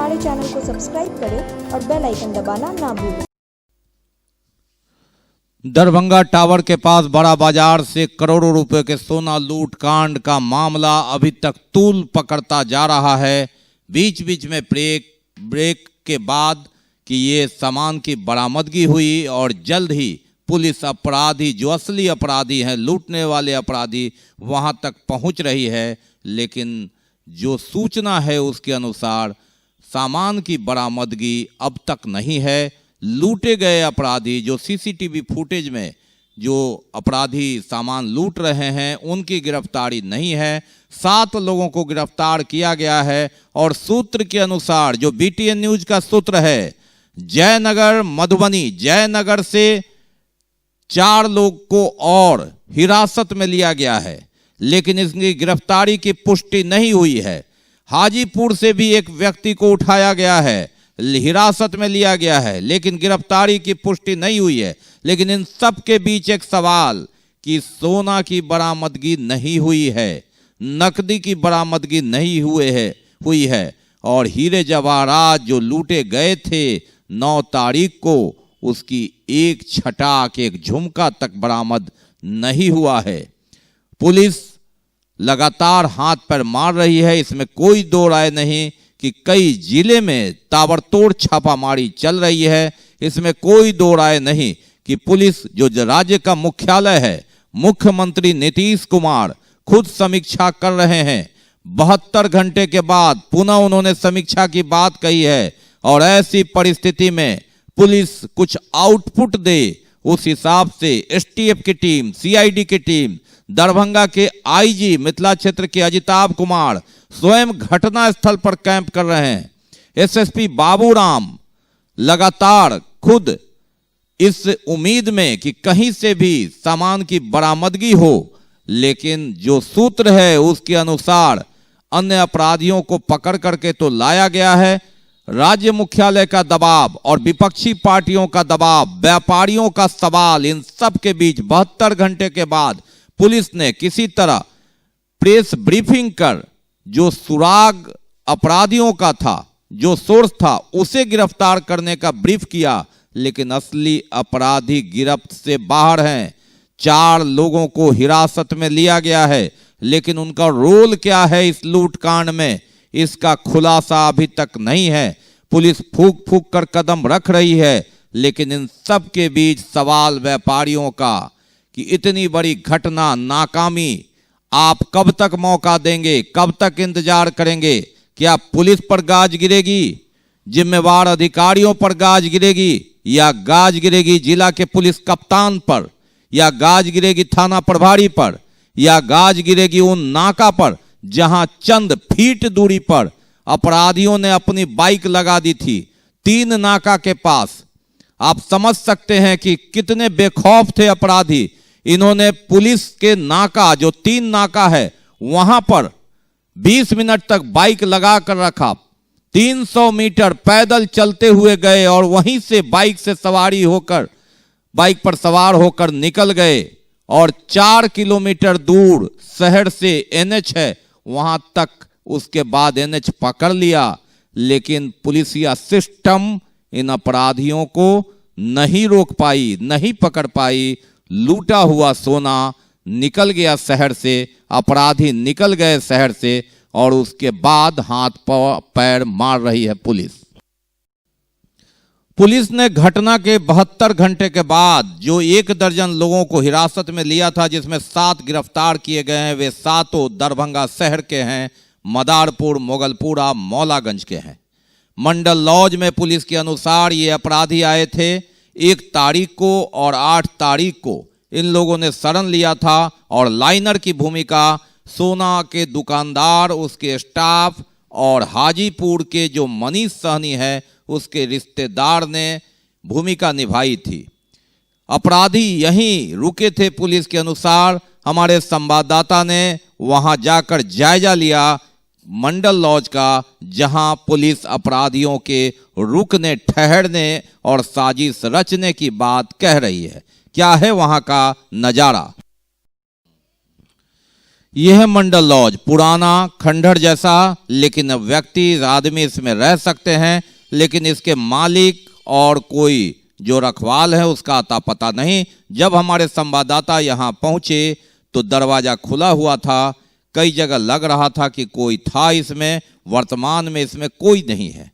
हमारे चैनल को सब्सक्राइब करें और बेल आइकन दबाना ना भूलें। दरभंगा टावर के पास बड़ा बाजार से करोड़ों रुपए के सोना लूट कांड का मामला अभी तक तूल पकड़ता जा रहा है। बीच बीच में ब्रेक के बाद कि ये सामान की बरामदगी हुई और जल्द ही पुलिस अपराधी जो असली अपराधी हैं, लूटने वाले अपराधी, वहां तक पहुंच रही है। लेकिन जो सूचना है उसके अनुसार सामान की बरामदगी अब तक नहीं है। लूटे गए अपराधी जो सीसीटीवी फुटेज में जो अपराधी सामान लूट रहे हैं उनकी गिरफ्तारी नहीं है। 7 लोगों को गिरफ्तार किया गया है और सूत्र के अनुसार जो बीटीएन न्यूज का सूत्र है, जयनगर मधुबनी जयनगर से 4 लोग को और हिरासत में लिया गया है, लेकिन इसकी गिरफ्तारी की पुष्टि नहीं हुई है। हाजीपुर से भी एक व्यक्ति को उठाया गया है, हिरासत में लिया गया है, लेकिन गिरफ्तारी की पुष्टि नहीं हुई है। लेकिन इन सब के बीच एक सवाल कि सोना की बरामदगी नहीं हुई है, नकदी की बरामदगी नहीं हुई है और हीरे जवाहरात जो लूटे गए थे 9 तारीख को, उसकी एक छटाक एक झुमका तक बरामद नहीं हुआ है। पुलिस लगातार हाथ पर मार रही है, इसमें कोई दो राय नहीं कि कई जिले में ताबड़तोड़ छापामारी चल रही है। इसमें कोई दो राय नहीं कि पुलिस जो राज्य का मुख्यालय है, मुख्यमंत्री नीतीश कुमार खुद समीक्षा कर रहे हैं। 72 घंटे के बाद पुनः उन्होंने समीक्षा की बात कही है और ऐसी परिस्थिति में पुलिस कुछ आउटपुट दे, उस हिसाब से एसटीएफ की टीम, सीआईडी की टीम, दरभंगा के आईजी मिथिला क्षेत्र के अजिताभ कुमार स्वयं घटना स्थल पर कैंप कर रहे हैं। एसएसपी बाबूराम लगातार खुद इस उम्मीद में कि कहीं से भी सामान की बरामदगी हो, लेकिन जो सूत्र है उसके अनुसार अन्य अपराधियों को पकड़ करके तो लाया गया है। राज्य मुख्यालय का दबाव और विपक्षी पार्टियों का दबाव, व्यापारियों का सवाल, इन सब के बीच 72 घंटे के बाद पुलिस ने किसी तरह प्रेस ब्रीफिंग कर जो सुराग अपराधियों का था, जो सोर्स था, उसे गिरफ्तार करने का ब्रीफ किया, लेकिन असली अपराधी गिरफ्त से बाहर हैं। 4 लोगों को हिरासत में लिया गया है, लेकिन उनका रोल क्या है इस लूटकांड में, इसका खुलासा अभी तक नहीं है। पुलिस फूंक फूंक कर कदम रख रही है, लेकिन इन सब के बीच सवाल व्यापारियों का कि इतनी बड़ी घटना, नाकामी, आप कब तक मौका देंगे, कब तक इंतजार करेंगे? क्या पुलिस पर गाज गिरेगी, जिम्मेवार अधिकारियों पर गाज गिरेगी, या गाज गिरेगी जिला के पुलिस कप्तान पर, या गाज गिरेगी थाना प्रभारी पर, या गाज गिरेगी उन नाका पर जहां चंद फीट दूरी पर अपराधियों ने अपनी बाइक लगा दी थी 3 नाका के पास? आप समझ सकते हैं कि कितने बेखौफ थे अपराधी। इन्होंने पुलिस के नाका, जो 3 नाका है, वहां पर 20 मिनट तक बाइक लगा कर रखा, 300 मीटर पैदल चलते हुए गए और वहीं से बाइक से सवारी होकर, बाइक पर सवार होकर निकल गए और 4 किलोमीटर दूर शहर से एनएच है, वहां तक उसके बाद एनएच पकड़ लिया। लेकिन पुलिसिया सिस्टम इन अपराधियों को नहीं रोक पाई, नहीं पकड़ पाई। लूटा हुआ सोना निकल गया शहर से, अपराधी निकल गए शहर से और उसके बाद हाथ पैर मार रही है पुलिस। पुलिस ने घटना के 72 घंटे के बाद जो 1 दर्जन लोगों को हिरासत में लिया था, जिसमें 7 गिरफ्तार किए गए हैं, वे 7 दरभंगा शहर के हैं, मदारपुर, मोगलपुरा, मौलागंज के हैं। मंडल लॉज में पुलिस के अनुसार ये अपराधी आए थे 1 तारीख को और 8 तारीख को इन लोगों ने शरण लिया था और लाइनर की भूमिका सोना के दुकानदार, उसके स्टाफ और हाजीपुर के जो मनीष सहनी है उसके रिश्तेदार ने भूमिका निभाई थी। अपराधी यहीं रुके थे पुलिस के अनुसार। हमारे संवाददाता ने वहां जाकर जायजा लिया मंडल लॉज का, जहां पुलिस अपराधियों के रुकने, ठहरने और साजिश रचने की बात कह रही है। क्या है वहां का नजारा? यह मंडल लॉज पुराना खंडहर जैसा, लेकिन व्यक्ति आदमी इसमें रह सकते हैं, लेकिन इसके मालिक और कोई जो रखवाल है उसका अता पता नहीं। जब हमारे संवाददाता यहाँ पहुंचे तो दरवाजा खुला हुआ था, कई जगह लग रहा था कि कोई था इसमें, वर्तमान में इसमें कोई नहीं है।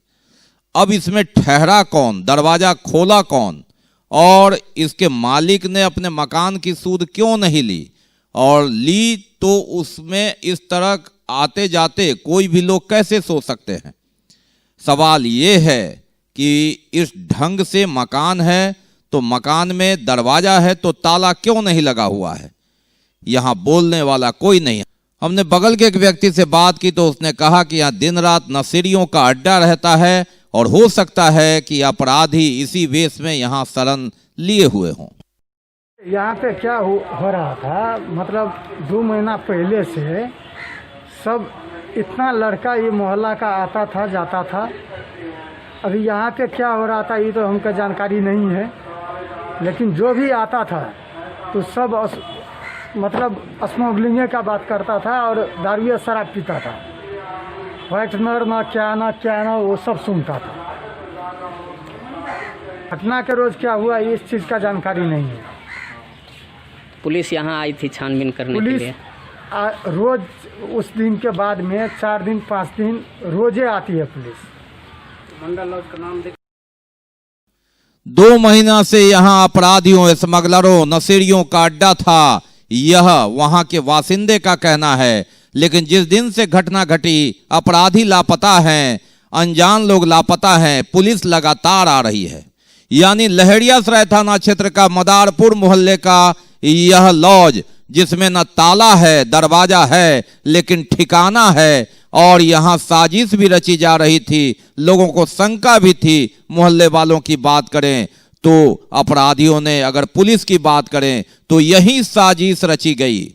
अब इसमें ठहरा कौन, दरवाजा खोला कौन, और इसके मालिक ने अपने मकान की सूद क्यों नहीं ली, और ली तो उसमें इस तरह आते जाते कोई भी लोग कैसे सो सकते हैं। सवाल ये है कि इस ढंग से मकान है तो मकान में दरवाजा है तो ताला क्यों नहीं लगा हुआ है। यहाँ बोलने वाला कोई नहीं। हमने बगल के एक व्यक्ति से बात की तो उसने कहा कि यहाँ दिन रात नशेड़ियों का अड्डा रहता है और हो सकता है कि अपराधी इसी वेश में यहाँ शरण लिए हुए हों। यहाँ पे क्या हो रहा था, मतलब 2 महीना पहले से सब इतना लड़का ये मोहल्ला का आता था जाता था। अभी यहाँ पे क्या हो रहा था ये तो हमको जानकारी नहीं है, लेकिन जो भी आता था तो सब मतलब स्मगलिंग का बात करता था और दारू शराब पीता था। व्हाइटनर ना क्या ना वो सब सुनता था। घटना के रोज क्या हुआ इस चीज़ का जानकारी नहीं है। पुलिस यहाँ आई थी छानबीन करने के लिए। रोज उस दिन के बाद में 4 दिन 5 दिन रोजे आती है पुलिस। मंडल लॉज का नाम 2 महीना से यहाँ अपराधियों, स्मगलरों, नशेड़ियों का अड्डा था, यह वहां के वासिंदे का कहना है। लेकिन जिस दिन से घटना घटी अपराधी लापता हैं, अनजान लोग लापता हैं, पुलिस लगातार आ रही है। यानी लहेरियासराय थाना क्षेत्र का मदारपुर मोहल्ले का यह लॉज जिसमें न ताला है दरवाजा है लेकिन ठिकाना है, और यहाँ साजिश भी रची जा रही थी, लोगों को शंका भी थी। मोहल्ले वालों की बात करें तो अपराधियों ने, अगर पुलिस की बात करें तो यही साजिश रची गई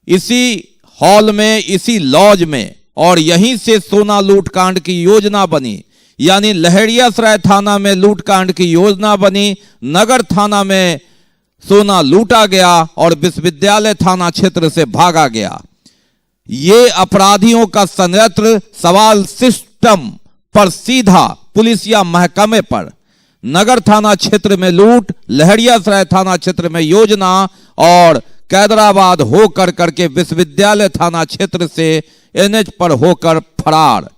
इसी हॉल में, इसी लॉज में, और यहीं से सोना लूटकांड की योजना बनी। यानी लहेरियासराय थाना में लूटकांड की योजना बनी, नगर थाना में सोना लूटा गया और विश्वविद्यालय थाना क्षेत्र से भागा गया। ये अपराधियों का संयंत्र, सवाल सिस्टम पर सीधा पुलिस या महकमे पर। नगर थाना क्षेत्र में लूट, लहेरियासराय थाना क्षेत्र में योजना, और कैदराबाद होकर करके विश्वविद्यालय थाना क्षेत्र से एनएच पर होकर फरार।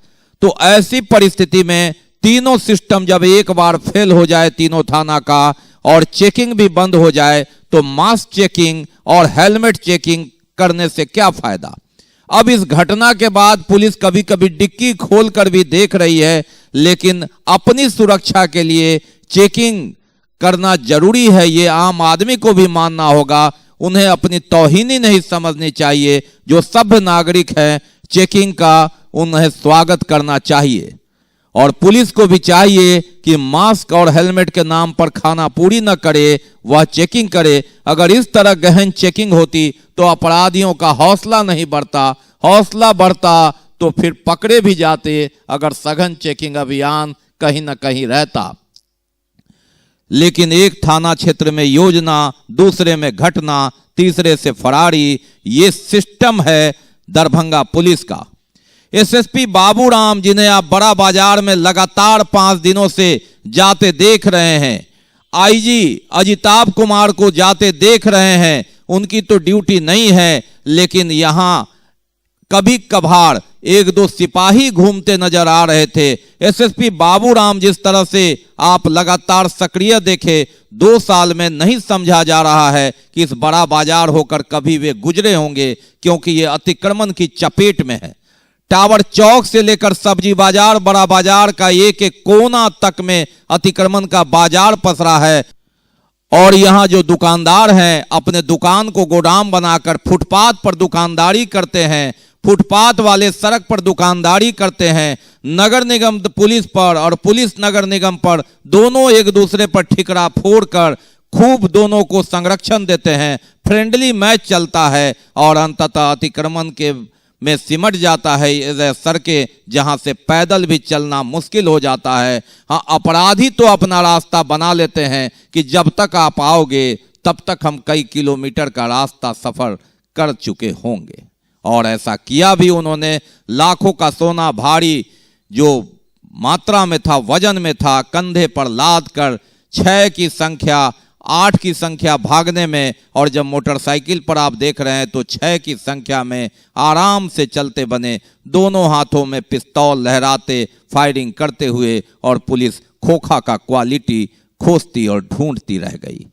तो ऐसी परिस्थिति में तीनों सिस्टम जब एक बार फेल हो जाए, तीनों थाना का, और चेकिंग भी बंद हो जाए, तो मास चेकिंग और हेलमेट चेकिंग करने से क्या फायदा। अब इस घटना के बाद पुलिस कभी कभी डिक्की खोलकर भी देख रही है, लेकिन अपनी सुरक्षा के लिए चेकिंग करना जरूरी है, ये आम आदमी को भी मानना होगा। उन्हें अपनी तौहीनी नहीं समझनी चाहिए। जो सभ्य नागरिक है चेकिंग का उन्हें स्वागत करना चाहिए, और पुलिस को भी चाहिए कि मास्क और हेलमेट के नाम पर खाना पूरी न करे, वह चेकिंग करे। अगर इस तरह गहन चेकिंग होती तो अपराधियों का हौसला नहीं बढ़ता, हौसला बढ़ता तो फिर पकड़े भी जाते, अगर सघन चेकिंग अभियान कहीं न कहीं रहता। लेकिन एक थाना क्षेत्र में योजना, दूसरे में घटना, तीसरे से फरारी, ये सिस्टम है दरभंगा पुलिस का। एसएसपी बाबूराम, जिन्हें आप बड़ा बाजार में लगातार 5 दिनों से जाते देख रहे हैं, आईजी अजिताभ कुमार को जाते देख रहे हैं, उनकी तो ड्यूटी नहीं है, लेकिन यहां कभी कभार 1-2 सिपाही घूमते नजर आ रहे थे। एसएसपी बाबूराम जिस तरह से आप लगातार सक्रिय देखे, 2 साल में नहीं समझा जा रहा है कि इस बड़ा बाजार होकर कभी वे गुजरे होंगे, क्योंकि ये अतिक्रमण की चपेट में है। टावर चौक से लेकर सब्जी बाजार, बड़ा बाजार का एक एक कोना तक में अतिक्रमण का बाजार पसरा है, और यहाँ जो दुकानदार हैं अपने दुकान को गोदाम बनाकर फुटपाथ पर दुकानदारी करते हैं, फुटपाथ वाले सड़क पर दुकानदारी करते हैं। नगर निगम पुलिस पर और पुलिस नगर निगम पर दोनों एक दूसरे पर ठिकरा फोड़कर खूब दोनों को संरक्षण देते हैं, फ्रेंडली मैच चलता है, और अंततः अतिक्रमण के में सिमट जाता है ये सड़कें, जहां से पैदल भी चलना मुश्किल हो जाता है। हाँ, अपराधी तो अपना रास्ता बना लेते हैं कि जब तक आप आओगे तब तक हम कई किलोमीटर का रास्ता सफर कर चुके होंगे। और ऐसा किया भी उन्होंने। लाखों का सोना भारी जो मात्रा में था, वजन में था, कंधे पर लाद कर 6 की संख्या, 8 की संख्या भागने में, और जब मोटरसाइकिल पर आप देख रहे हैं तो 6 की संख्या में आराम से चलते बने, दोनों हाथों में पिस्तौल लहराते फायरिंग करते हुए, और पुलिस खोखा का क्वालिटी खोजती और ढूंढती रह गई।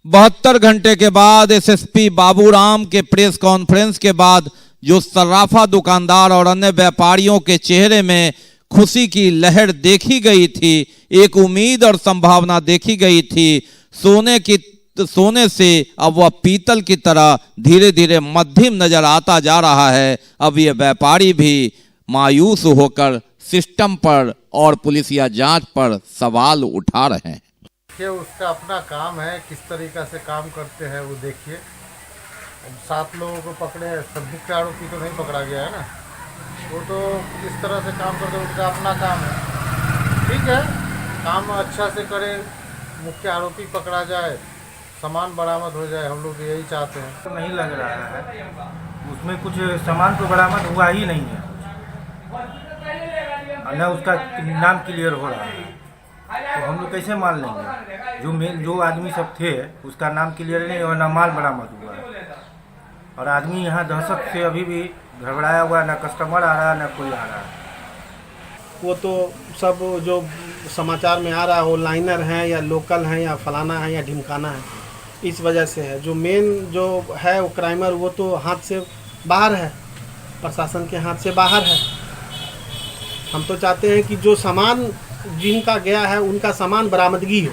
72 घंटे के बाद एसएसपी बाबूराम के प्रेस कॉन्फ्रेंस के बाद जो सर्राफा दुकानदार और अन्य व्यापारियों के चेहरे में खुशी की लहर देखी गई थी, एक उम्मीद और संभावना देखी गई थी, सोने से अब वह पीतल की तरह धीरे धीरे मध्यम नजर आता जा रहा है। अब ये व्यापारी भी मायूस होकर सिस्टम पर और पुलिसिया जांच पर सवाल उठा रहे हैं। देखिए, उसका अपना काम है, किस तरीक़ा से काम करते हैं वो देखिए। 7 लोगों को पकड़े, सब मुख्य आरोपी तो नहीं पकड़ा गया है ना, वो तो किस तरह से काम करते हैं उनका अपना काम है। ठीक है, काम अच्छा से करे, मुख्य आरोपी पकड़ा जाए, सामान बरामद हो जाए, हम लोग यही चाहते हैं। तो नहीं लग रहा है उसमें कुछ सामान तो बरामद हुआ ही नहीं है, न उसका नाम क्लियर हो रहा है, तो हम लोग कैसे मान लेंगे? जो आदमी सब थे उसका नाम क्लियर नहीं और न माल बरामद हुआ है, और आदमी यहाँ दहशत से अभी भी घबराया हुआ है, ना कस्टमर आ रहा है ना कोई आ रहा है। वो तो सब जो समाचार में आ रहा है वो लाइनर हैं या लोकल हैं या फलाना है या ढिमकाना है, इस वजह से है। जो मेन जो है वो क्राइमर, वो तो हाथ से बाहर है, प्रशासन के हाथ से बाहर है। हम तो चाहते हैं कि जो सामान जिनका गया है उनका सामान बरामदगी हो,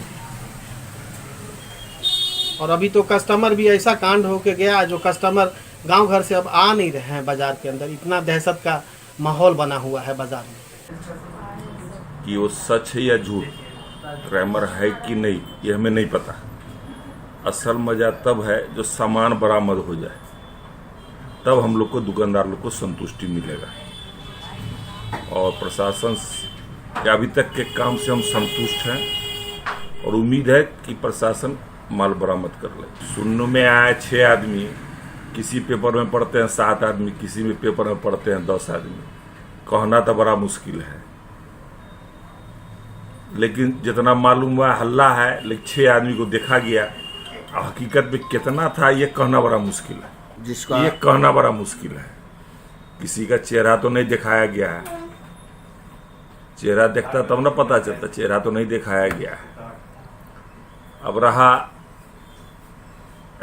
और अभी तो कस्टमर भी ऐसा कांड होके गया जो कस्टमर गांव घर से अब आ नहीं रहे हैं बाजार के अंदर, इतना दहशत का माहौल बना हुआ है बाजार में। कि वो सच है या झूठ, क्राइमर है कि नहीं, ये हमें नहीं पता। असल मजा तब है जो सामान बरामद हो जाए, तब हम लोग को, दुकानदार लोग को संतुष्टि मिलेगा। और प्रशासन के अभी तक के काम से हम संतुष्ट हैं और उम्मीद है कि प्रशासन माल बरामद कर ले। सुनने में आया 6 आदमी, किसी पेपर में पढ़ते हैं 7 आदमी, किसी में पेपर में पढ़ते हैं 10 आदमी। कहना तो बड़ा मुश्किल है, लेकिन जितना मालूम हुआ हल्ला है, लेकिन 6 आदमी को देखा गया। हकीकत में कितना था ये कहना बड़ा मुश्किल है, ये कहना बड़ा मुश्किल है। किसी का चेहरा तो नहीं दिखाया गया है, चेहरा देखता तब ना पता चलता, चेहरा तो नहीं दिखाया गया है। अब रहा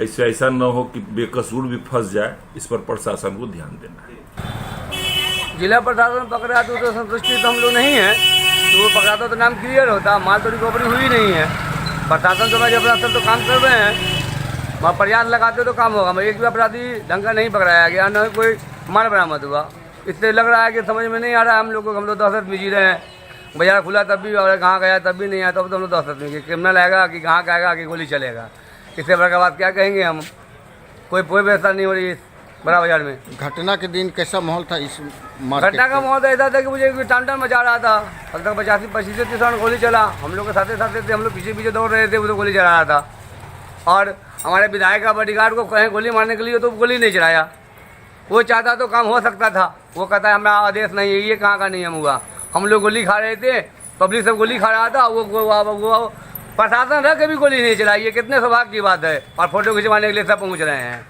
ऐसा न हो कि बेकसूर भी फंस जाए, इस पर प्रशासन को ध्यान देना है। जिला प्रशासन पकड़ा तो संतुष्टि तो हम लोग नहीं है, तो वो पकड़ाता तो नाम क्लियर होता, माल तो रिकवरी हुई नहीं है। प्रशासन तो भाई अपना तो काम कर रहे हैं, वहाँ प्रयास लगाते तो काम होगा। मैं एक भी अपराधी ढंग का नहीं पकड़ाया गया, न कोई माल बरामद हुआ। इससे लग रहा है कि समझ में नहीं आ रहा है हम लोग को, हम लोग दहशत में जी रहे हैं। बाजार खुला तब भी, और कहाँ गया तब भी नहीं आया, तब तो हम लोग दहशत में कि क्रिमिनल आएगा कि कहाँ का आएगा कि गोली चलेगा। इससे बड़ा बात क्या कहेंगे हम? कोई व्यवस्था नहीं हो रही है बड़ा बाजार में। घटना के दिन कैसा माहौल था इस घटना का माहौल ऐसा था कि मुझे टान मचा रहा था, अब तक 85-25 राउंड गोली चला। हम लोग के साथ थे, हम लोग पीछे दौड़ रहे थे, वो तो गोली चला रहा था। और हमारे विधायक का बॉडीगार्ड को कहें गोली मारने के लिए, तो गोली नहीं चलाया। वो चाहता तो काम हो सकता था, वो कहता है हमारा आदेश नहीं है, ये कहाँ का नियम हुआ। हम लोग गोली खा रहे थे, पब्लिक सब गोली खा रहा था, वो प्रशासन रह के भी गोली नहीं चलाई। ये कितने सौभाग्य की बात है। और फोटो खिंचवाने के लिए सब पहुंच रहे हैं।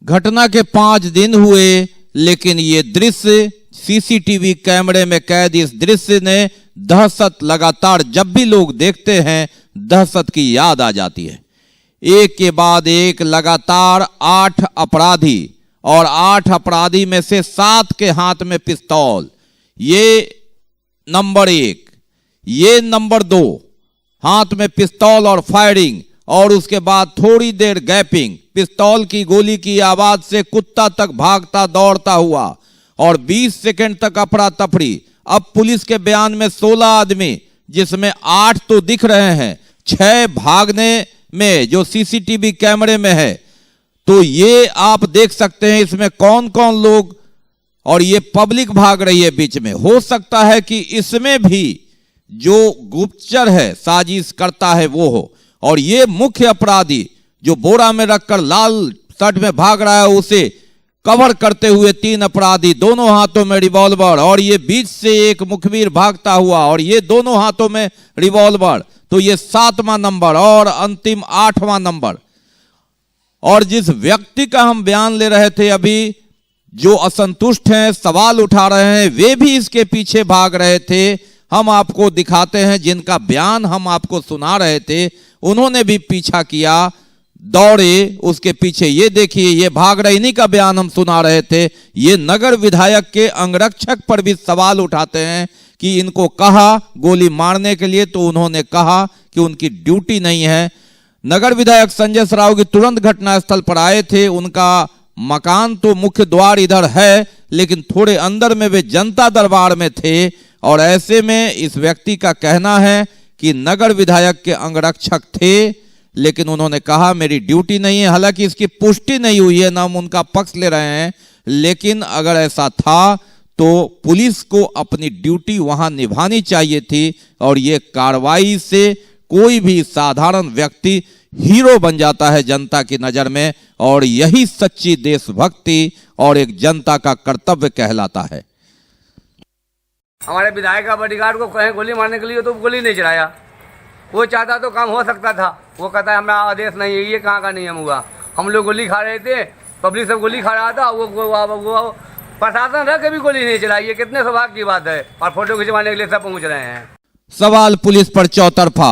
घटना के 5 दिन हुए, लेकिन ये दृश्य सीसीटीवी कैमरे में कैद इस दृश्य ने दहशत, लगातार जब भी लोग देखते हैं दहशत की याद आ जाती है। एक के बाद एक लगातार 8 अपराधी, और 8 अपराधी में से 7 के हाथ में पिस्तौल। ये नंबर 1, ये नंबर 2, हाथ में पिस्तौल और फायरिंग, और उसके बाद थोड़ी देर गैपिंग, पिस्तौल की गोली की आवाज से कुत्ता तक भागता दौड़ता हुआ, और 20 सेकंड तक अफरा तफरी। अब पुलिस के बयान में 16 आदमी, जिसमें 8 तो दिख रहे हैं, 6 भागने में जो सीसीटीवी कैमरे में है। तो ये आप देख सकते हैं इसमें कौन कौन लोग, और ये पब्लिक भाग रही है बीच में। हो सकता है कि इसमें भी जो गुप्तचर है, साजिश करता है वो हो, और ये मुख्य अपराधी जो बोरा में रखकर लाल शर्ट में भाग रहा है उसे कवर करते हुए 3 अपराधी, दोनों हाथों में रिवॉल्वर, और ये बीच से एक मुखबिर भागता हुआ और ये दोनों हाथों में रिवॉल्वर। तो ये 7वां नंबर और अंतिम 8वां नंबर। और जिस व्यक्ति का हम बयान ले रहे थे अभी, जो असंतुष्ट हैं, सवाल उठा रहे हैं, वे भी इसके पीछे भाग रहे थे। हम आपको दिखाते हैं जिनका बयान हम आपको सुना रहे थे, उन्होंने भी पीछा किया, दौड़े उसके पीछे। ये देखिए, ये भाग रहे, इन्हीं का बयान हम सुना रहे थे। ये नगर विधायक के अंगरक्षक पर भी सवाल उठाते हैं कि इनको कहा गोली मारने के लिए, तो उन्होंने कहा कि उनकी ड्यूटी नहीं है। नगर विधायक संजय सरावगी तुरंत घटनास्थल पर आए थे। उनका मकान तो मुख्य द्वार इधर है, लेकिन थोड़े अंदर में वे जनता दरबार में थे। और ऐसे में इस व्यक्ति का कहना है कि नगर विधायक के अंगरक्षक थे, लेकिन उन्होंने कहा मेरी ड्यूटी नहीं है। हालांकि इसकी पुष्टि नहीं हुई है, ना हम उनका पक्ष ले रहे हैं, लेकिन अगर ऐसा था तो पुलिस को अपनी ड्यूटी वहां निभानी चाहिए थी। और ये कार्रवाई से कोई भी साधारण व्यक्ति हीरो बन जाता है जनता की नजर में, और यही सच्ची देशभक्ति और एक जनता का कर्तव्य कहलाता है। हमारे विधायक का बॉडीगार्ड को कहें गोली मारने के लिए तो गोली नहीं चलाया। वो चाहता तो काम हो सकता था, वो कहता है हमारा आदेश नहीं है। ये कहाँ का नियम हुआ? हम लोग गोली खा रहे थे, पब्लिक सब गोली खा रहा था, वो प्रशासन रह के भी गोली नहीं चलाई। ये कितने सौभाग्य की बात है। और फोटो खिंचवाने के लिए सब पहुंच रहे हैं। सवाल पुलिस पर चौतरफा।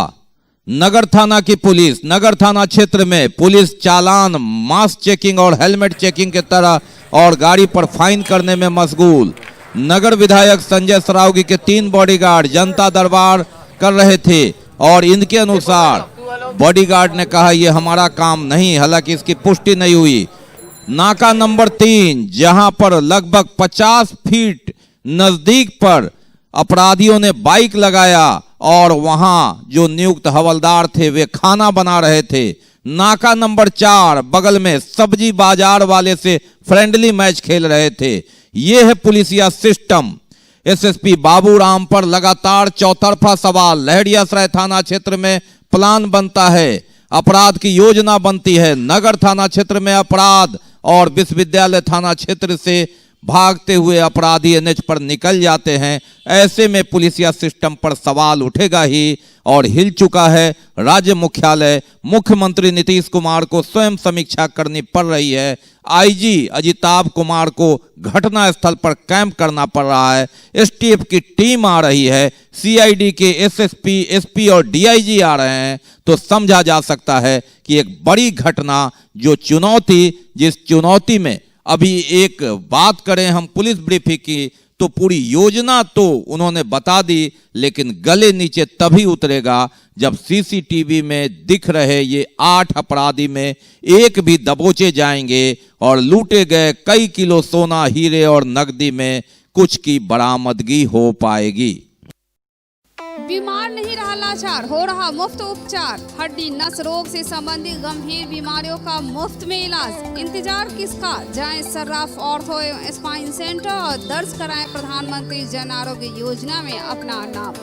नगर थाना की पुलिस, नगर थाना क्षेत्र में पुलिस चालान, मास्क चेकिंग और हेलमेट चेकिंग के तरह और गाड़ी पर फाइन करने में मशगूल। नगर विधायक संजय सरावगी के 3 बॉडीगार्ड जनता दरबार कर रहे थे, और इनके अनुसार बॉडीगार्ड ने कहा यह हमारा काम नहीं। हालांकि इसकी पुष्टि नहीं हुई। नाका नंबर 3, जहां पर लगभग 50 फीट नजदीक पर अपराधियों ने बाइक लगाया और वहां जो नियुक्त हवलदार थे वे खाना बना रहे थे। नाका नंबर 4 बगल में सब्जी बाजार वाले से फ्रेंडली मैच खेल रहे थे। यह है पुलिसिया सिस्टम। एसएसपी बाबूराम पर लगातार चौतरफा सवाल। लहरियासराय थाना क्षेत्र में प्लान बनता है, अपराध की योजना बनती है। नगर थाना क्षेत्र में अपराध और विश्वविद्यालय थाना क्षेत्र से भागते हुए अपराधी एनएच पर निकल जाते हैं। ऐसे में पुलिसिया सिस्टम पर सवाल उठेगा ही, और हिल चुका है राज्य मुख्यालय। मुख्यमंत्री नीतीश कुमार को स्वयं समीक्षा करनी पड़ रही है। आईजी अजिताभ कुमार को घटनास्थल पर कैंप करना पड़ रहा है। एसटीएफ की टीम आ रही है, सीआईडी के एसएसपी, एसपी और डीआईजी आ रहे हैं। तो समझा जा सकता है कि एक बड़ी घटना, जिस चुनौती में अभी एक बात करें हम पुलिस ब्रीफिंग की, तो पूरी योजना तो उन्होंने बता दी, लेकिन गले नीचे तभी उतरेगा जब सीसीटीवी में दिख रहे ये 8 अपराधी में एक भी दबोचे जाएंगे और लूटे गए कई किलो सोना, हीरे और नकदी में कुछ की बरामदगी हो पाएगी। बीमार नहीं रहा लाचार, हो रहा मुफ्त उपचार। हड्डी नस रोग से संबंधित गंभीर बीमारियों का मुफ्त में इलाज। इंतजार किसका? जाएं सर्राफ ऑर्थो एवं स्पाइन सेंटर और दर्ज कराएं प्रधानमंत्री जन आरोग्य योजना में अपना नाम।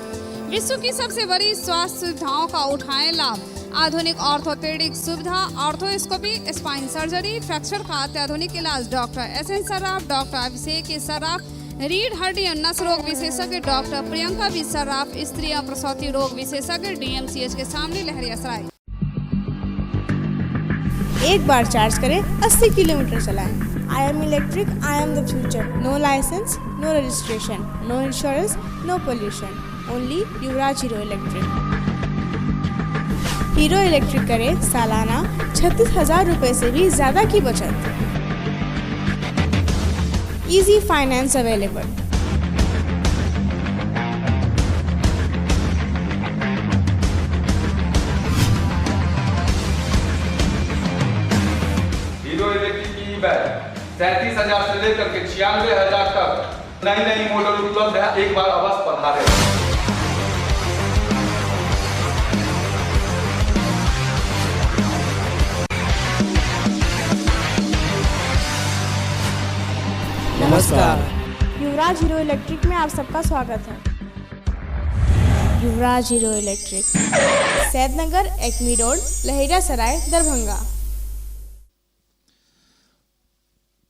विश्व की सबसे बड़ी स्वास्थ्य सुविधाओं का उठाएं लाभ। आधुनिक ऑर्थोपेडिक सुविधा, ऑर्थोस्कोपी, स्पाइन सर्जरी, फ्रैक्चर का अत्याधुनिक इलाज। Doctor S N Sarraf, doctor Abhishek Sarraf, रीढ़ हड्डी और नस रोग विशेषज्ञ डॉक्टर प्रियंका बी सर्राफ, स्त्री और प्रसूति रोग विशेषज्ञ, डीएमसीएच के सामने लहरियासराय। एक बार चार्ज करें, 80 किलोमीटर चलाएं। I am electric, I am the future. No licence, no registration, no insurance, no pollution. Only Yuvraj Hero Electric. Hero Electric करें सालाना 36,000 रुपए से भी ज्यादा की बचत। Easy finance available. Hero Electric की ई-बाइक 37,000 से लेकर के 96,000 तक नई मॉडल उपलब्ध है। एक बार अवश्य पधारें। नमस्कार, युवराज हीरो इलेक्ट्रिक में आप सबका स्वागत है। Yuvraj Hero Electric, Saidnagar, Acme road, Laheriasarai, Darbhanga.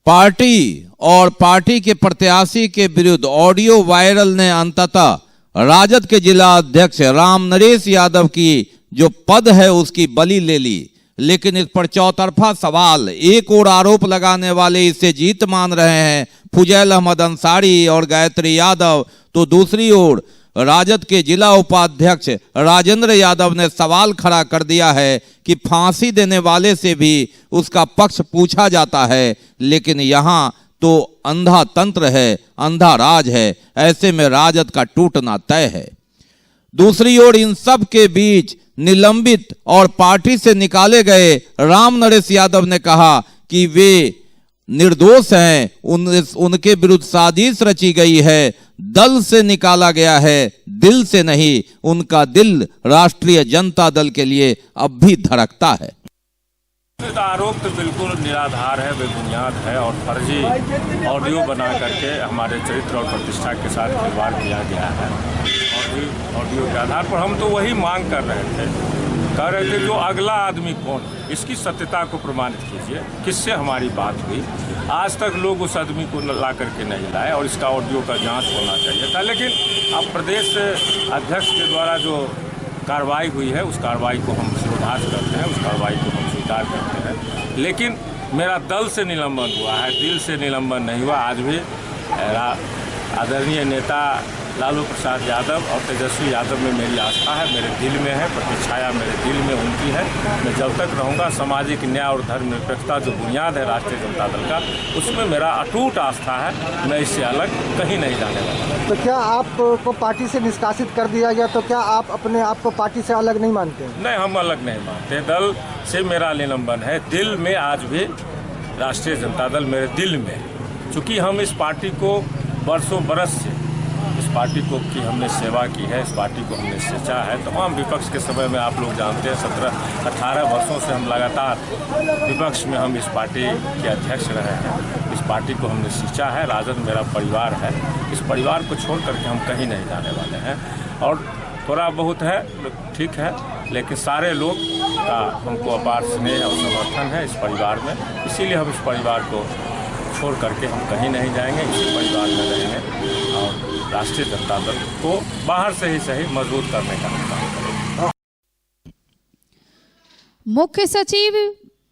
Party और पार्टी के प्रत्याशी के विरुद्ध ऑडियो वायरल ने अंततः राजद के जिला अध्यक्ष राम नरेश यादव की जो पद है उसकी बलि ले ली। लेकिन इस पर चौतरफा सवाल। एक और आरोप लगाने वाले इसे जीत मान रहे हैं फुजैल अहमद अंसारी और गायत्री यादव, तो दूसरी ओर राजद के जिला उपाध्यक्ष राजेंद्र यादव ने सवाल खड़ा कर दिया है कि फांसी देने वाले से भी उसका पक्ष पूछा जाता है, लेकिन यहाँ तो अंधा तंत्र है, अंधा राज है। ऐसे में राजद का टूटना तय है। दूसरी ओर इन सब के बीच निलंबित और पार्टी से निकाले गए राम नरेश यादव ने कहा कि वे निर्दोष हैं, उनके विरुद्ध साजिश रची गई है, दल से निकाला गया है, दिल से नहीं। उनका दिल राष्ट्रीय जनता दल के लिए अब भी धड़कता है। आरोप तो बिल्कुल निराधार है, बेबुनियाद है और फर्जी ऑडियो बना करके हमारे चरित्र और प्रतिष्ठा के साथ खिलवाड़ किया गया है। ऑडियो के आधार पर हम तो वही मांग कर रहे थे, कह रहे थे जो अगला आदमी कौन है इसकी सत्यता को प्रमाणित कीजिए, किससे हमारी बात हुई। आज तक लोग उस आदमी को ला करके नहीं लाए और इसका ऑडियो का जांच होना चाहिए था। लेकिन अब प्रदेश अध्यक्ष के द्वारा जो कार्रवाई हुई है उस कार्रवाई को हम सिरोधार्य करते हैं, उस कार्रवाई को हम स्वीकार करते हैं। लेकिन मेरा दल से निलंबन हुआ है, दिल से निलंबन नहीं हुआ। आज भी आदरणीय नेता लालू प्रसाद यादव और तेजस्वी यादव में मेरी आस्था है, मेरे दिल में है, प्रतिछाया मेरे दिल में उनकी है। मैं जब तक रहूँगा सामाजिक न्याय और धर्मनिरपेक्षता जो बुनियाद है राष्ट्रीय जनता दल का, उसमें मेरा अटूट आस्था है। मैं इससे अलग कहीं नहीं जाने वाला। तो क्या आपको पार्टी से निष्कासित कर दिया गया, तो क्या आप अपने आप को पार्टी से अलग नहीं मानते? नहीं, हम अलग नहीं मानते। दल से मेरा निलंबन है, दिल में आज भी राष्ट्रीय जनता दल मेरे दिल में। चूँकि हम इस पार्टी को बरसों बरस से इस पार्टी को की हमने सेवा की है, इस पार्टी को हमने सींचा है। तमाम विपक्ष के समय में आप लोग जानते हैं 17-18 वर्षों से हम लगातार विपक्ष में हम इस पार्टी के अध्यक्ष रहे हैं। इस पार्टी को हमने सींचा है। राजद मेरा परिवार है, इस परिवार को छोड़ करके हम कहीं नहीं जाने वाले हैं। और थोड़ा बहुत है ठीक है, लेकिन सारे लोग का हमको अपार स्नेह और समर्थन है इस परिवार में। इसीलिए हम इस परिवार को छोड़ करके हम कहीं नहीं जाएंगे, इसी परिवार में रहेंगे और राष्ट्रीय जनता दल को बाहर से ही सही मजबूत करने का काम करेंगे। मुख्य सचिव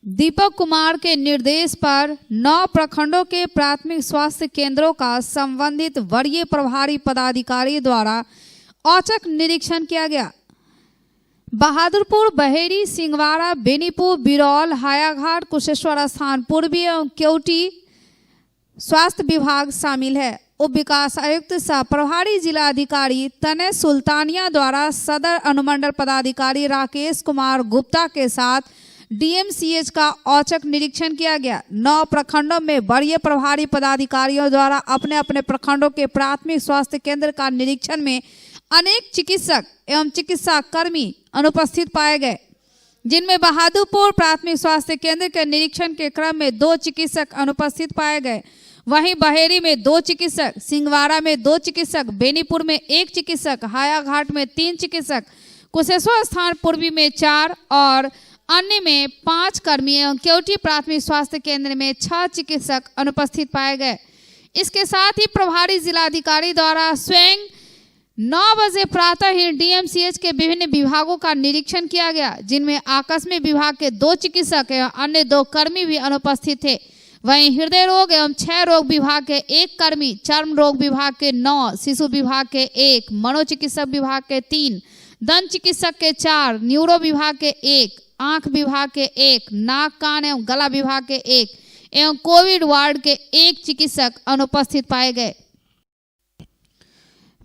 दीपक कुमार के निर्देश पर 9 प्रखंडों के प्राथमिक स्वास्थ्य केंद्रों का संबंधित वरीय प्रभारी पदाधिकारी द्वारा औचक निरीक्षण किया गया। बहादुरपुर, बहेड़ी, सिंगवाड़ा, बेनीपुर, बिरौल, हायाघाट, कुशेश्वर स्थान, पूर्वी एवं केवटी स्वास्थ्य विभाग शामिल है। उप विकास आयुक्त सह प्रभारी जिला अधिकारी तने सुल्तानिया द्वारा सदर अनुमंडल पदाधिकारी राकेश कुमार गुप्ता के साथ डीएमसीएच का औचक निरीक्षण किया गया। 9 प्रखंडों में वरीय प्रभारी पदाधिकारियों द्वारा अपने अपने प्रखंडों के प्राथमिक स्वास्थ्य केंद्र का निरीक्षण में अनेक चिकित्सक एवं चिकित्सा कर्मी अनुपस्थित पाए गए, जिनमें बहादुरपुर प्राथमिक स्वास्थ्य केंद्र के निरीक्षण के क्रम में 2 चिकित्सक अनुपस्थित पाए गए। वहीं बहेड़ी में 2 चिकित्सक, सिंगवाड़ा में 2 चिकित्सक, बेनीपुर में 1 चिकित्सक, हायाघाट में 3 चिकित्सक, कुशेश्वर स्थान पूर्वी में 4 और अन्य में 5 कर्मी एवं केवटी प्राथमिक स्वास्थ्य केंद्र में 6 चिकित्सक अनुपस्थित पाए गए। इसके साथ ही प्रभारी जिलाधिकारी द्वारा स्वयं 9 बजे प्रातः ही डीएमसीएच के विभिन्न विभागों का निरीक्षण किया गया, जिनमें आकस्मिक विभाग के 2 चिकित्सक एवं अन्य 2 कर्मी भी अनुपस्थित थे। वहीं हृदय रोग एवं क्षय रोग विभाग के 1 कर्मी, चर्म रोग विभाग के 9, शिशु विभाग के 1, मनोचिकित्सक विभाग के 3, दंत चिकित्सक के 4, न्यूरो विभाग के 1, आंख विभाग के 1, नाक कान एवं गला विभाग के 1 एवं कोविड वार्ड के 1 चिकित्सक अनुपस्थित पाए गए।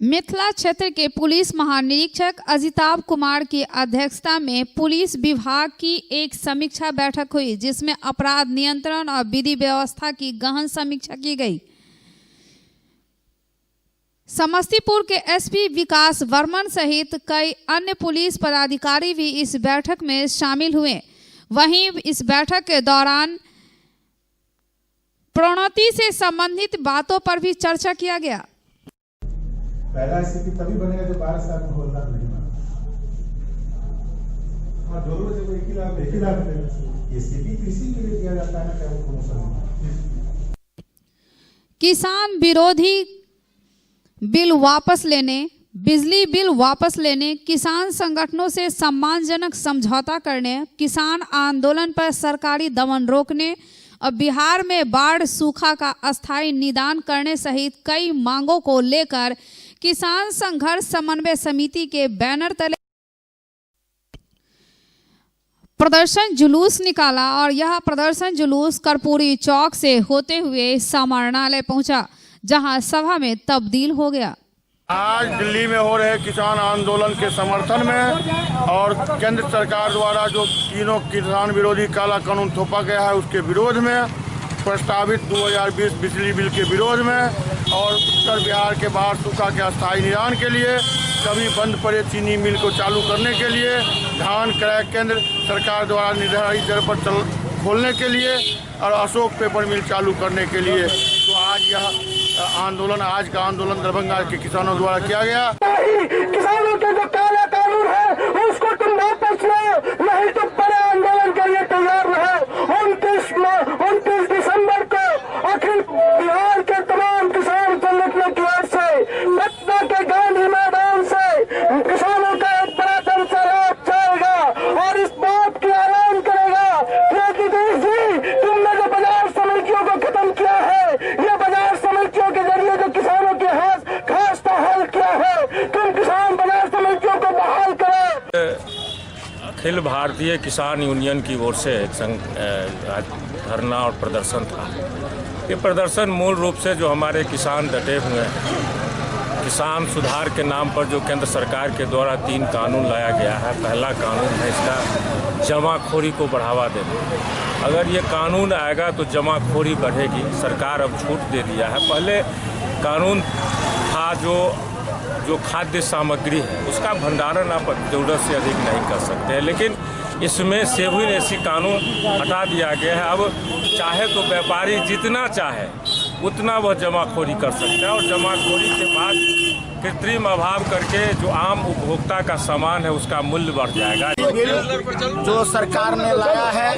मिथिला क्षेत्र के पुलिस महानिरीक्षक अजिताभ कुमार की अध्यक्षता में पुलिस विभाग की एक समीक्षा बैठक हुई, जिसमें अपराध नियंत्रण और विधि व्यवस्था की गहन समीक्षा की गई। समस्तीपुर के एसपी विकास वर्मन सहित कई अन्य पुलिस पदाधिकारी भी इस बैठक में शामिल हुए। वहीं इस बैठक के दौरान प्रोन्नति से संबंधित बातों पर भी चर्चा किया गया। पहला स्थिति तभी बनेगा जब 12 साल में होलदार नहीं बना। हाँ, दोनों जब एक ही लाभ मिलेगा। ये स्थिति किसी के लिए दिया जाता है ना, क्या वो प्रमोशन किसान विरोधी बिल वापस लेने, बिजली बिल वापस लेने, किसान संगठनों से सम्मानजनक समझौता करने, किसान आंदोलन पर सरकारी दमन रोकने और बिहार में बाढ़ सूखा का अस्थायी निदान करने सहित कई मांगों को लेकर किसान संघर्ष समन्वय समिति के बैनर तले प्रदर्शन जुलूस निकाला और यह प्रदर्शन जुलूस कर्पूरी चौक से होते हुए समाहरणालय पहुंचा, जहां सभा में तब्दील हो गया। आज दिल्ली में हो रहे किसान आंदोलन के समर्थन में और केंद्र सरकार द्वारा जो तीनों किसान विरोधी काला कानून थोपा गया है उसके विरोध में, प्रस्तावित 2020 बिजली बिल के विरोध में और उत्तर बिहार के बाढ़ सूखा के अस्थायी निदान के लिए, सभी बंद पड़े चीनी मिल को चालू करने के लिए, धान क्रय केंद्र सरकार द्वारा निर्धारित दर पर खोलने के लिए और अशोक पेपर मिल चालू करने के लिए। तो आज यह आंदोलन, आज का आंदोलन दरभंगा के किसानों द्वारा किया गया। किसानों के जो काला कानून है उसको तुम वापस लो, नहीं तो बड़े आंदोलन के लिए तैयार रहो। 29 दिसंबर को अखिल बिहार के तमाम किसान संगठनों की ओर से पटना के गांधी मैदान से किसानों का एक बड़ा जनसैलाब जाएगा और इस बात की ऐलान करेगा कि तुमने जो बाजार समितियों को खत्म किया है, ये बाजार समितियों के जरिए जो किसानों के घास का हल किया है, तुम किसान बाजार समितियों को बहाल करो। अखिल भारतीय किसान यूनियन की ओर से धरना और प्रदर्शन था। ये प्रदर्शन मूल रूप से जो हमारे किसान डटे हुए हैं, किसान सुधार के नाम पर जो केंद्र सरकार के द्वारा 3 कानून लाया गया है। पहला कानून है इसका जमाखोरी को बढ़ावा देना। अगर ये कानून आएगा तो जमाखोरी बढ़ेगी। सरकार अब छूट दे दिया है। पहले कानून था जो खाद्य सामग्री है उसका भंडारण आप जरूरत से अधिक नहीं कर सकते हैं, लेकिन इसमें सेविन ऐसी कानून हटा दिया गया है। अब चाहे तो व्यापारी जितना चाहे उतना वह जमाखोरी कर सकता है और जमाखोरी के बाद कृत्रिम अभाव करके जो आम उपभोक्ता का सामान है उसका मूल्य बढ़ जाएगा। बिल जो सरकार ने लाया है,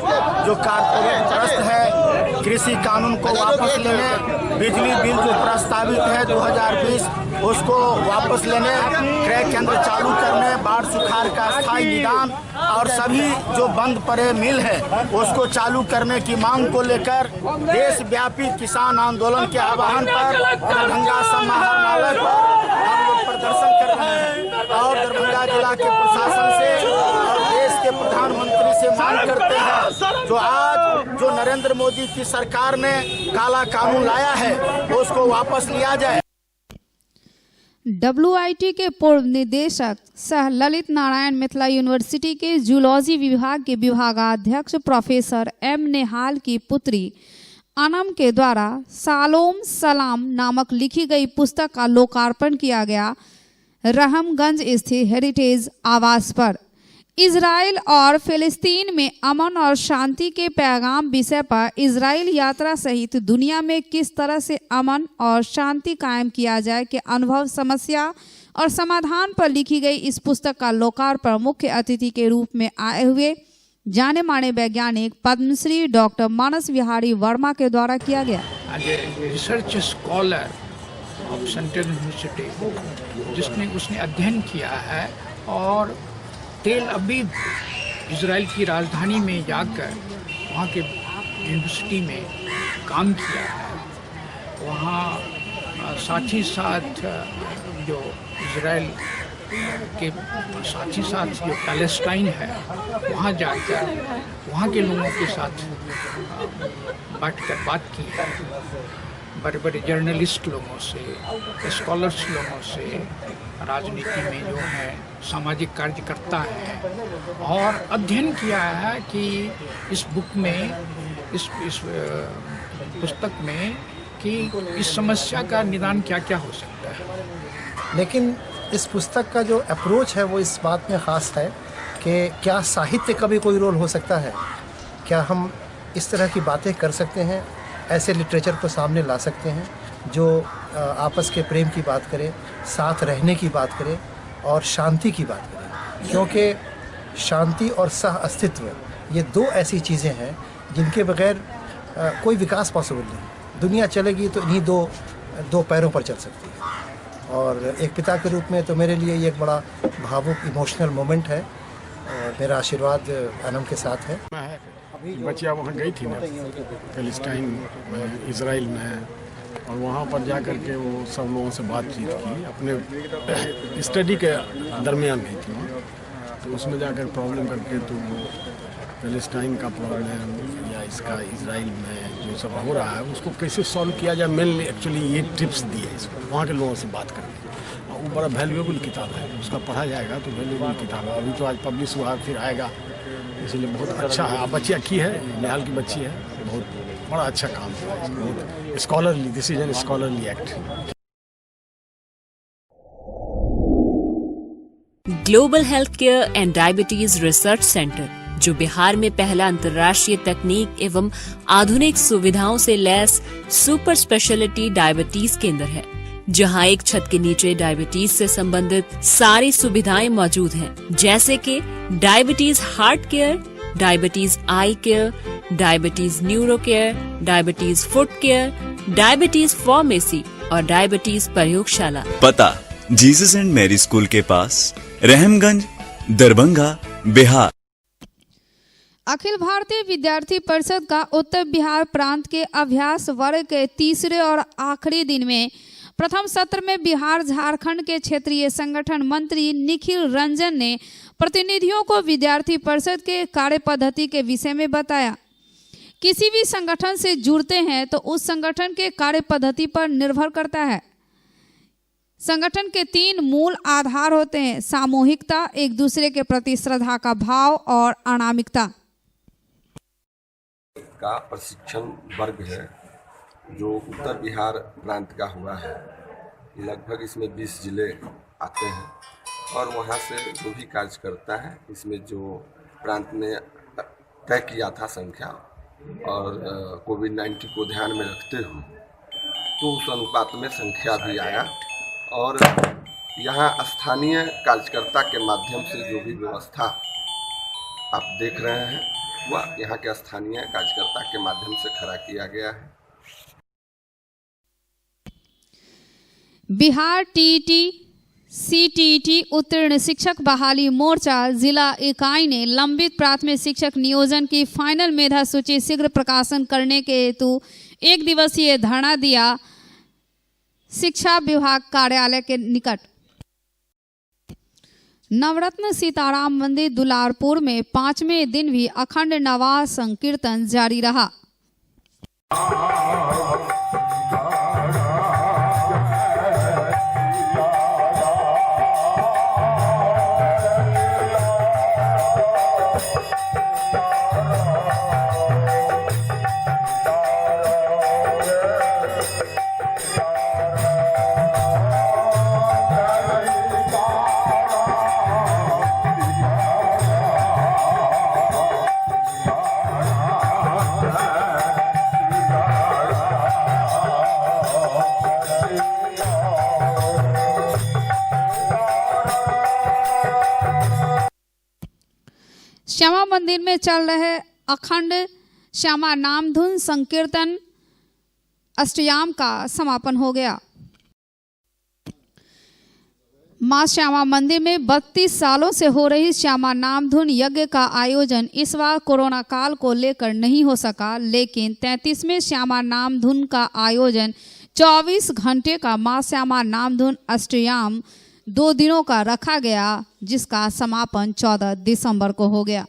जो कारपोरेट ट्रस्ट है, कृषि कानून को वापस लेने, बिजली बिल जो प्रस्तावित है 2020 उसको वापस लेने, क्रय केंद्र चालू करने, बाढ़ सुखाड़ का स्थायी निदान और सभी जो बंद पड़े मिल है उसको चालू करने की मांग को लेकर देशव्यापी किसान आंदोलन के आह्वान पर दरभंगा समाहरणालय पर हम लोग प्रदर्शन कर रहे हैं और दरभंगा जिला के प्रशासन से और देश के प्रधानमंत्री से मांग करते हैं जो आज जो नरेंद्र मोदी की सरकार ने काला कानून लाया है उसको वापस लिया जाए। WIT के पूर्व निदेशक सह ललित नारायण मिथिला यूनिवर्सिटी के जूलॉजी विभाग के विभागाध्यक्ष प्रोफेसर M नेहाल की पुत्री अनम के द्वारा सालोम सलाम नामक लिखी गई पुस्तक का लोकार्पण किया गया रहमगंज स्थित हेरिटेज आवास पर। इजराइल और फिलिस्तीन में अमन और शांति के पैगाम विषय पर इजराइल यात्रा सहित दुनिया में किस तरह से अमन और शांति कायम किया जाए के अनुभव, समस्या और समाधान पर लिखी गई इस पुस्तक का लोकार्पण मुख्य अतिथि के रूप में आए हुए जाने माने वैज्ञानिक पद्मश्री डॉक्टर मानस विहारी वर्मा के द्वारा किया गया। Research scholar of central university उसने अध्ययन किया है और तेल अवीव इजराइल की राजधानी में जाकर वहाँ के यूनिवर्सिटी में काम किया है। वहाँ साथ ही साथ जो इजराइल के साथ ही साथ जो पैलेस्टाइन है वहाँ जाकर वहाँ के लोगों के साथ बैठकर बात की है। बड़े बड़े जर्नलिस्ट लोगों से, स्कॉलर्स लोगों से, राजनीति में जो है सामाजिक कार्यकर्ता हैं और अध्ययन किया है कि इस बुक में इस पुस्तक में कि इस समस्या का निदान क्या क्या हो सकता है। लेकिन इस पुस्तक का जो अप्रोच है वो इस बात में ख़ास है कि क्या साहित्य का भी कोई रोल हो सकता है, क्या हम इस तरह की बातें कर सकते हैं, ऐसे लिटरेचर को सामने ला सकते हैं जो आपस के प्रेम की बात करे, साथ रहने की बात करे और शांति की बात करे, क्योंकि शांति और सह अस्तित्व ये दो ऐसी चीज़ें हैं जिनके बगैर कोई विकास पॉसिबल नहीं। दुनिया चलेगी तो इन्हीं दो पैरों पर चल सकती है। और एक पिता के रूप में तो मेरे लिए ये एक बड़ा भावुक इमोशनल मोमेंट है और मेरा आशीर्वाद एनम के साथ है। बच्चियाँ वहाँ गई थी ना पैलेस्टाइन में, इजराइल में, और वहाँ पर जा कर के वो सब लोगों से बातचीत की। अपने स्टडी के दरमियान गई थी वहाँ, तो उसमें जाकर प्रॉब्लम करके तो पैलेस्टाइन का प्रॉब्लम या इसका इजराइल में जो सब हो रहा है उसको कैसे सॉल्व किया जाए, मेनली एक्चुअली ये टिप्स दिए इसको वहाँ के लोगों से बात करके। वो बड़ा वैल्यूएबल किताब है, उसका पढ़ा जाएगा तो वैल्यूएबल किताब है। अभी तो आज पब्लिश हुआ, फिर आएगा, इसलिए बहुत अच्छा है। आप बच्चियाँ की है, निहाल की बच्ची है, बहुत बड़ा अच्छा काम है, बहुत scholarly, this is an scholarly act. Global health care and diabetes research centre, जो बिहार में पहला अंतर्राष्ट्रीय तकनीक एवं आधुनिक सुविधाओं से लैस सुपर स्पेशलिटी डायबिटीज केंद्र है, जहां एक छत के नीचे डायबिटीज से संबंधित सारी सुविधाएं मौजूद हैं, जैसे कि diabetes heart care, diabetes eye care, diabetes neuro care, diabetes foot care, diabetes pharmacy और डायबिटीज प्रयोगशाला। पता जीसस एंड मैरी स्कूल के पास, रहमगंज, दरभंगा, बिहार। अखिल भारतीय विद्यार्थी परिषद का उत्तर बिहार प्रांत के अभ्यास वर्ग के तीसरे और आखिरी दिन में प्रथम सत्र में बिहार झारखंड के क्षेत्रीय संगठन मंत्री निखिल रंजन ने प्रतिनिधियों को विद्यार्थी परिषद के कार्य पद्धति के विषय में बताया। किसी भी संगठन से जुड़ते हैं तो उस संगठन के कार्य पद्धति पर निर्भर करता है। संगठन के 3 मूल आधार होते हैं: सामूहिकता, एक दूसरे के प्रति श्रद्धा का भाव और अनामिकता। का प्रशिक्षण वर्ग है जो उत्तर बिहार प्रांत का हुआ है। लगभग इसमें 20 जिले आते हैं और वहाँ से जो भी कार्य करता है, इसमें जो प्रांत ने तय किया था संख्या और कोविड-19 को ध्यान में रखते हुए, तो उस अनुपात में संख्या भी आया और यहाँ स्थानीय कार्यकर्ता के माध्यम से जो भी व्यवस्था आप देख रहे हैं वह यहाँ के स्थानीय कार्यकर्ता के माध्यम से खड़ा किया गया है। बिहार टीईटी सीटीईटी उत्तीर्ण शिक्षक बहाली मोर्चा जिला इकाई ने लंबित प्राथमिक शिक्षक नियोजन की फाइनल मेधा सूची शीघ्र प्रकाशन करने के हेतु 1 दिवसीय धरना दिया शिक्षा विभाग कार्यालय के निकट। नवरत्न सीताराम मंदिर दुलारपुर में 5वें दिन भी अखंड नवाज संकीर्तन जारी रहा। श्यामा मंदिर में चल रहे अखंड श्यामा नामधुन संकीर्तन अष्टयाम का समापन हो गया। मां श्यामा मंदिर में 32 सालों से हो रही श्यामा नामधुन यज्ञ का आयोजन इस बार कोरोना काल को लेकर नहीं हो सका, लेकिन 33वें श्यामा नामधुन का आयोजन 24 घंटे का मां श्यामा नामधुन अष्टयाम 2 दिनों का रखा गया, जिसका समापन 14 दिसंबर को हो गया।